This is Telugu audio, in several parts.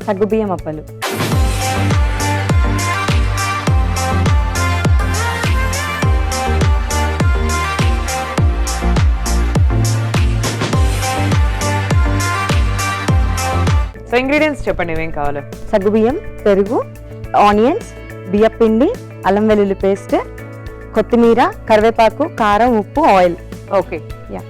సగ్గుబియ్యం అప్పలు. సో ఇంగ్రీడియంట్స్ చెప్పండి, ఏమేం కావాలి? సగ్గుబియ్యం, పెరుగు, ఆనియన్స్, బియ్యపిండి, అల్లం వెల్లుల్లి పేస్ట్, కొత్తిమీర, కరివేపాకు, కారం, ఉప్పు, ఆయిల్. ఓకే,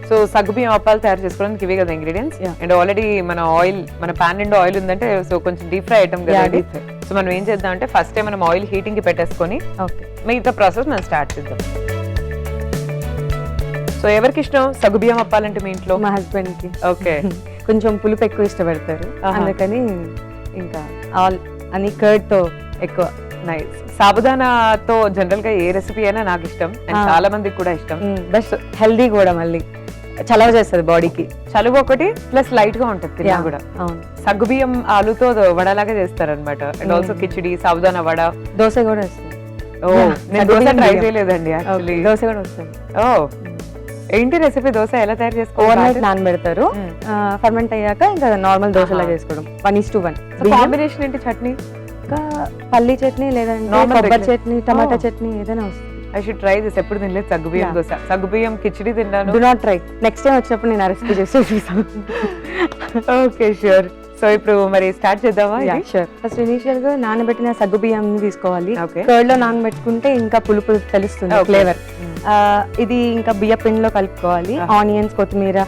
సో సగ్గుబియ్యం అప్పాలు తయారు చేసుకోవడానికి ఇవే కదా ఇంగ్రీడియంట్స్. అండ్ ఆల్రెడీ మన ఆయిల్, మన పాన్ నిండా ఆయిల్ ఉందంటే సో కొంచెం డీప్ ఫ్రై ఐటమ్ కదా. సో మనం ఏం చేద్దాం అంటే ఫస్ట్ టైం మనం ఆయిల్ హీటింగ్ కి పెట్టేసుకొని మిగతా ప్రాసెస్ మనం స్టార్ట్ చేద్దాం. సో ఎవరికి ఇష్టం సగ్గుబియ్యం అప్పాలంటే మీ ఇంట్లో? మా హస్బెండ్ కి. ఓకే, కొంచెం పులుపు ఎక్కువ ఇష్టపడతారు, అందుకని ఇంకా అని కర్డ్ తో ఎక్కువ. నైస్. సాబుదానాతో జనరల్ గా ఏ రెసిపీ అయినా నాకు ఇష్టం, అండ్ చాలా మందికి కూడా ఇష్టం. బెస్ట్, హెల్దీ కూడా, మళ్ళీ చలవ చేస్తుంది బాడీకి. చలువ ఒకటి ప్లస్ లైట్ గా ఉంటుంది తిన్నా కూడా. అవును, సగ్గుబియ్యం ఆలుతో వడలాగా చేస్తారనమాట. అండ్ ఆల్సో కిచిడి, సాబుదానా వడ, దోశ కూడా వస్తుంది. ఓ నేను దోశ ట్రై చేయలేదండి యాక్చువల్లీ. దోశ కూడా వస్తుంది. ఓ ఏంటి రెసిపీ? దోశ ఎలా తయారు చేసుకోవాలి? ఓవర్ నైట్ నానబెడతారు, ఫర్మెంట్ అయ్యాక ఇంకా నార్మల్ దోశలా చేసుకోవడం. 1:1. కాంబినేషన్ ఏంటి? చట్నీ, ఇంకా పల్లీ చట్నీ లేదంటే కొబ్బరి చట్నీ, టమాటా చట్నీ ఏదైనా వస్తుంది. I should try this. ఎప్పుడు తినలేదు సగ్గుబియ్యం దోశ. సగ్గుబియ్యం కిచిడి తిన్నాను. Do not try. Next time వచ్చినప్పుడు నేను ఆ రెసిపీ చేసి చూసాను. Okay, sure. సో ఇప్పుడు మరి స్టార్ట్ చేద్దామా? షూర్. ఫస్ట్ ఇనిషియల్ గా నానబెట్టిన సగ్గుబియ్యం తీసుకోవాలి. Okay. కర్డ్ లో నానబెట్టుకుంటే ఇంకా పులుపు తెలుస్తుంది, ఫ్లేవర్. ఇది ఇంకా బియ్య పిండిలో కలుపుకోవాలి. ఆనియన్స్, కొత్తిమీర,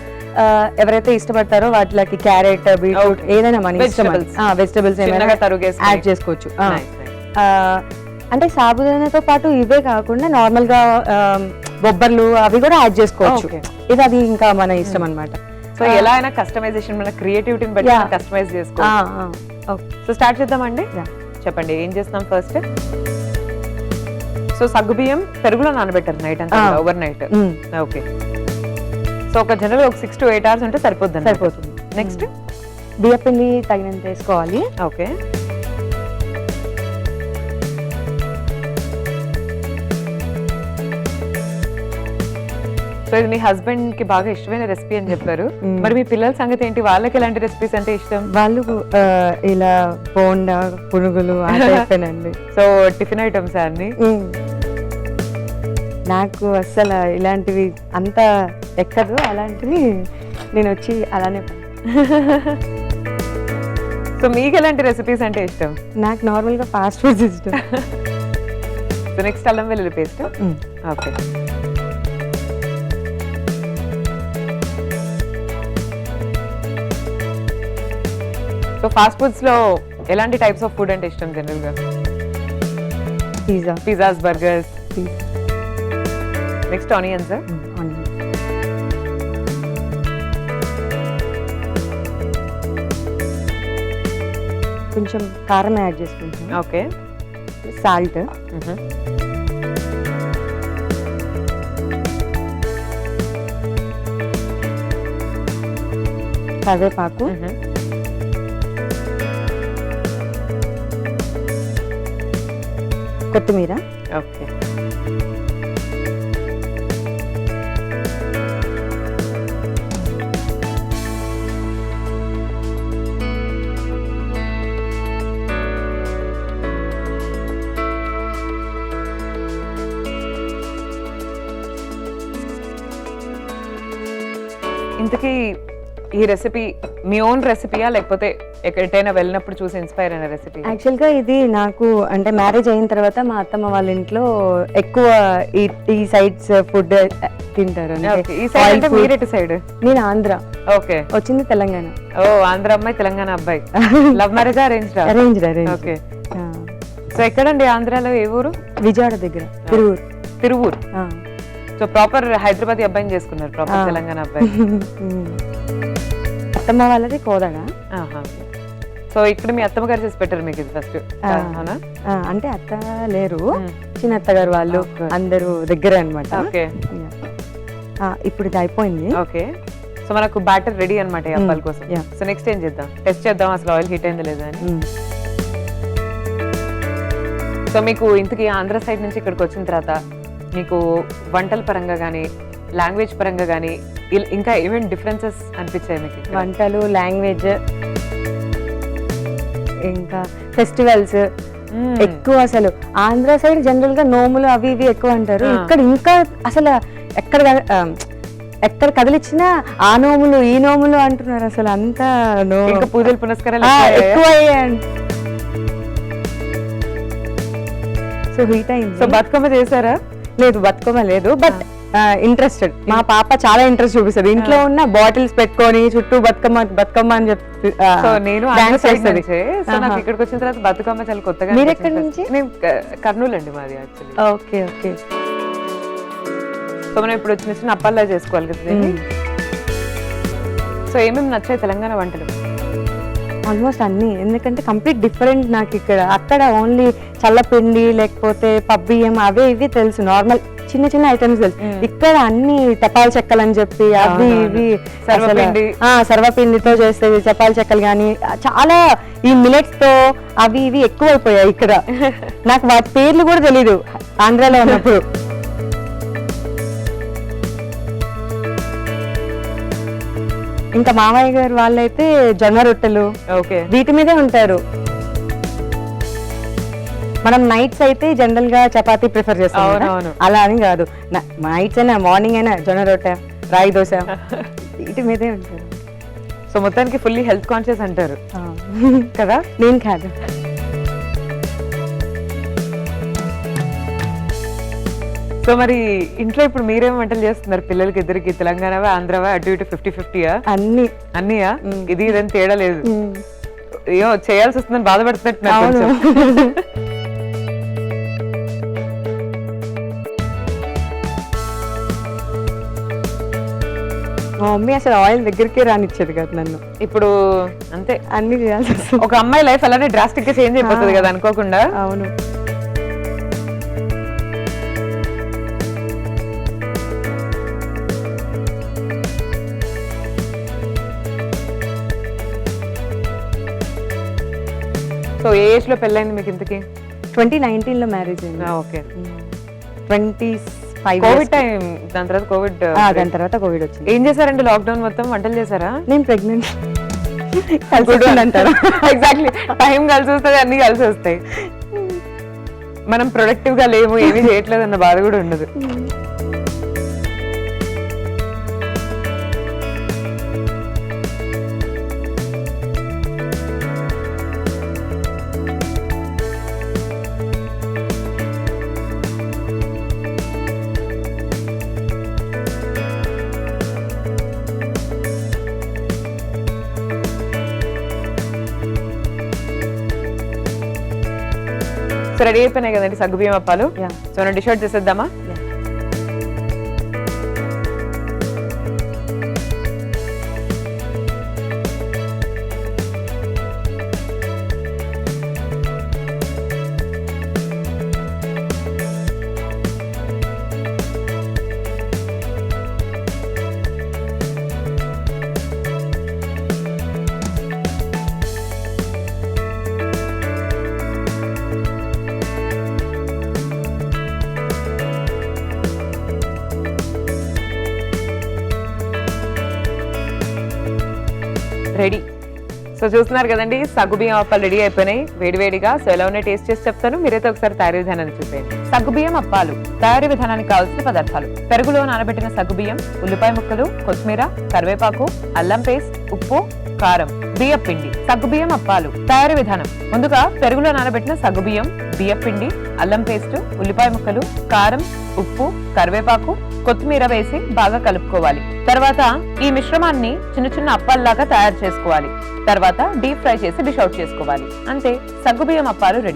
ఎవరైతే ఇష్టపడతారో వాటికి క్యారెట్, బీట్రూట్ ఏదైనా మన ఇష్టం, వెజిటబుల్స్ ఏమైనా యాడ్ చేసుకోవచ్చు. అంటే సాబుదానాతో పాటు ఇవే కాకుండా నార్మల్ గా బొబ్బర్లు అవి కూడా యాడ్ చేసుకోవచ్చు. ఇది అది ఇంకా మన ఇష్టం అన్నమాట. సో ఎలా అయినా కస్టమైజేషన్, మన క్రియేటివిటీని బట్టి కస్టమైజ్ చేసుకోవచ్చు. సో స్టార్ట్ చేద్దామండి. చెప్పండి ఏం చేస్తున్నాం ఫస్ట్. సో సగ్గుబియ్యం పెరుగులో నానబెట్టారు నైట్ అంతా, ఓవర్ నైట్. ఓకే, సో ఒక జనరల్ ఒక 6 to 8 hours ఉంటే సరిపోద్ది. సరిపోతుంది. నెక్స్ట్ బియ్యపిండి తగినంత వేసుకోవాలి. ఓకే, సో ఇది మీ హస్బెండ్ కి బాగా ఇష్టమైన రెసిపీ అని చెప్పారు. మరి మీ పిల్లల సంగతి ఏంటి? వాళ్ళకి ఎలాంటి రెసిపీస్ అంటే ఇష్టం? వాళ్ళు ఇలా బోండా, పునుగులు అయిపోయినండి. సో టిఫిన్ ఐటమ్స్ అన్ని. నాకు అస్సలు ఇలాంటివి అంత ఎక్కదు. అలాంటివి నేను వచ్చి అలానే. సో మీకు ఎలాంటి రెసిపీస్ అంటే ఇష్టం? నాకు నార్మల్ గా ఫాస్ట్ ఫుడ్స్ ఇష్టం. సో నెక్స్ట్ అల్లం వెల్లుల్లి paste. Okay, so fast foods లో ఎలాంటి టైప్స్ ఆఫ్ ఫుడ్ అంటే ఇష్టం జనరల్ గా? Pizzas, burgers. Next onions. కొంచెం కారం యాడ్ చేసుకుంటాం. ఓకే, సాల్ట్, కరివేపాకు, కొత్తిమీర. ఓకే, ఇంతకీ ఈ రెసిపీ మీ ఓన్ రెసిపీయా లేకపోతే ఎక్కడైనా వెళ్ళినప్పుడు చూసి ఇన్స్పైర్ అయిన రెసిపీ? యాక్చువల్ గా ఇది నాకు అంటే మ్యారేజ్ అయిన తర్వాత మా అత్తమ్మ వాళ్ళ ఇంట్లో ఎక్కువ ఈ సైడ్స్ ఫుడ్ తింటారు. ఈ సైడ్ అంటే మీరెటు సైడ్? నేను ఆంధ్ర. ఓకే, వచ్చింది తెలంగాణ. ఓ ఆంధ్ర అమ్మాయి, తెలంగాణ అబ్బాయి. Love marriage, arranged? Arranged. Okay, so ఎక్కడండి ఆంధ్రాలో? ఏ ఊరు? విజయవాడ దగ్గర, తిరువూరు. సో ప్రాపర్ హైదరాబాద్ అబ్బాయిని చేసుకున్నారు, ప్రాపర్ తెలంగాణ అబ్బాయి. అత్తమ్మ వాళ్ళది కోదాడ. సో ఇక్కడ మీ అత్తమ్మ గారు చేసి పెట్టారు మీకు ఇది ఫస్ట్? అంటే అత్త లేరు, చిన్న అత్తగారు వాళ్ళు అందరూ దగ్గరే అన్నమాట. ఓకే, ఇప్పుడు ఇది అయిపోయింది. ఓకే, సో మనకు బ్యాటర్ రెడీ అన్నమాట ఈ అప్పాల కోసం. సో నెక్స్ట్ ఏం చేద్దాం? టెస్ట్ చేద్దాం అసలు ఆయిల్ హీట్ అయిందో లేదా అని. సో మీకు ఇంతకీ ఆంధ్ర సైడ్ నుంచి ఇక్కడికి వచ్చిన తర్వాత మీకు వంటల పరంగా కానీ లాంగ్వేజ్ పరంగా కానీ ఇంకా ఏమేమి డిఫరెన్సెస్ అనిపించాయి మీకు? వంటలు, లాంగ్వేజ్ ఇంకా ఫెస్టివల్స్ ఎక్కువ. అసలు ఆంధ్ర సైడ్ జనరల్ గా నోములు అవి ఇవి ఎక్కువ అంటారు. ఇక్కడ ఇంకా అసలు ఎక్కడ కదిలిచ్చినా ఆ నోములు ఈ నోములు అంటున్నారు. అసలు అంతా పూజలు పునస్కారాలు ఎక్కువ అయ్యాయండి. సో హీట్ అయింది. సో బతుకమ్మ చేశారా? లేదు, బతుకమ్మ లేదు, బట్ ఇంట్రెస్టెడ్. మా పాప చాలా ఇంట్రెస్ట్ చూపిస్తుంది. ఇంట్లో ఉన్న బాటిల్స్ పెట్టుకొని చుట్టూ బతుకమ్మ బతుకమ్మ అని చెప్పి నేను నాకు ఇక్కడికి వచ్చిన తర్వాత బతుకమ్మ చాలా కొత్తగా. మీరు ఎక్కడి నుంచి? నేను కర్నూలు అండి మాది యాక్చువల్లీ. Okay okay. సో మనం ఇప్పుడు చిన్న చిన్న అప్పాల్లా చేసుకోవాలి కదా. సో ఏమేమి నచ్చాయి తెలంగాణ వంటలు? ఆల్మోస్ట్ అన్ని, ఎందుకంటే కంప్లీట్ డిఫరెంట్. నాకు అక్కడ ఓన్లీ చల్లపిండి లేకపోతే పబ్బియ్యం అవే ఇవి తెలుసు, నార్మల్ చిన్న చిన్న ఐటమ్స్ తెలుసు. ఇక్కడ అన్ని తపాల చెక్కలు అని చెప్పి అవి ఇవి సర్వపిండితో చేసేవి చపాల చెక్కలు కానీ చాలా ఈ మిలెట్స్ తో అవి ఇవి ఎక్కువ అయిపోయాయి ఇక్కడ. నాకు వాటి పేర్లు కూడా తెలీదు ఆంధ్రాలో ఉన్నప్పుడు. ఇంకా మామయ్య గారు వాళ్ళైతే జొన్న రొట్టెలు వీటి మీదే ఉంటారు. మనం నైట్స్ అయితే జనరల్ గా చపాతీ ప్రిఫర్ చేస్తాం, అలా అని కాదు. నైట్స్ అయినా మార్నింగ్ అయినా జొన్న రొట్టె రాయి దోశ వీటి మీదే ఉంటారు. సో మొత్తానికి ఫుల్లీ హెల్త్ కాన్షియస్ అంటారు కదా? నేను కాదు. సో మరి ఇంట్లో ఇప్పుడు మీరేం వంటలు చేస్తున్నారు పిల్లలకి ఇద్దరికి? తెలంగాణవా ఆంధ్రవా అటు ఇటు 50-50యా? అన్నీయా? ఇది ఇదని తేడా లేదు. అయ్యో చేయాల్సి వస్తుందని బాధపడుతున్నట్టు. మా మమ్మీ అసలు ఆయిల్ దగ్గరికి రానిచ్చేది కదా నన్ను. ఇప్పుడు అంతే, అన్ని చేయాల్సి వస్తుంది. ఒక అమ్మాయి లైఫ్ అలానే డ్రాస్టిక్ గా చేంజ్ అయిపోతుంది కదా అనుకోకుండా. అవును. సో ఏ ఏజ్ లో పెళ్ళైంది మీకు ఇంతకి? 2019 లో మ్యారేజ్ అయింది. ఓకే. 25 కోవిడ్ టైం, దాని తర్వాత కోవిడ్ వచ్చింది. ఏం చేశారండి లాక్డౌన్ మొత్తం? వంటలు చేశారా? నేను ప్రెగ్నెంట్ అంటారా? ఎగ్జాక్ట్లీ, టైం కలిసి వస్తుంది, అన్ని కలిసి వస్తాయి. మనం ప్రొడక్టివ్ గా లేము, ఏమీ చేయట్లేదు అన్న బాధ కూడా ఉండదు. సో రెడీ అయిపోయినాయి కదండి సగ్గుబియ్యం అప్పాలు. సో మనం డిష్ అవుట్ చేసేద్దామా? రెడీ. సో చూస్తున్నారు కదండి సగ్గుబియ్యం అప్పాలు రెడీ అయిపోయినాయి వేడివేడిగా. సో ఎలా ఉన్నాయి టేస్ట్ చేసి చెప్తాను, మీరైతే ఒకసారి తయారీ విధానాన్ని చూపేయండి. సగ్గుబియ్యం అప్పాలు తయారీ విధానానికి కావాల్సిన పదార్థాలు: పెరుగులో నానబెట్టిన సగ్గుబియ్యం, ఉల్లిపాయ ముక్కలు, కొత్తిమీర, కరివేపాకు, అల్లం పేస్ట్, ఉప్పు, కారం, బియ్యం పిండి. సగ్గుబియ్యం అప్పాలు తయారీ విధానం: ముందుగా పెరుగులో నానబెట్టిన సగ్గుబియ్యం, బియ్యం పిండి, అల్లం పేస్ట్, ఉల్లిపాయ ముక్కలు, కారం, ఉప్పు, కరివేపాకు, కొత్తిమీర వేసి బాగా కలుపుకోవాలి. తర్వాత ఈ మిశ్రమాన్ని చిన్న చిన్న అప్పాల్లాగా తయారు చేసుకోవాలి. తర్వాత డీప్ ఫ్రై చేసి డిష్ అవుట్ చేసుకోవాలి. అంతే, సగ్గుబియ్యం అప్పాలు రెడీ.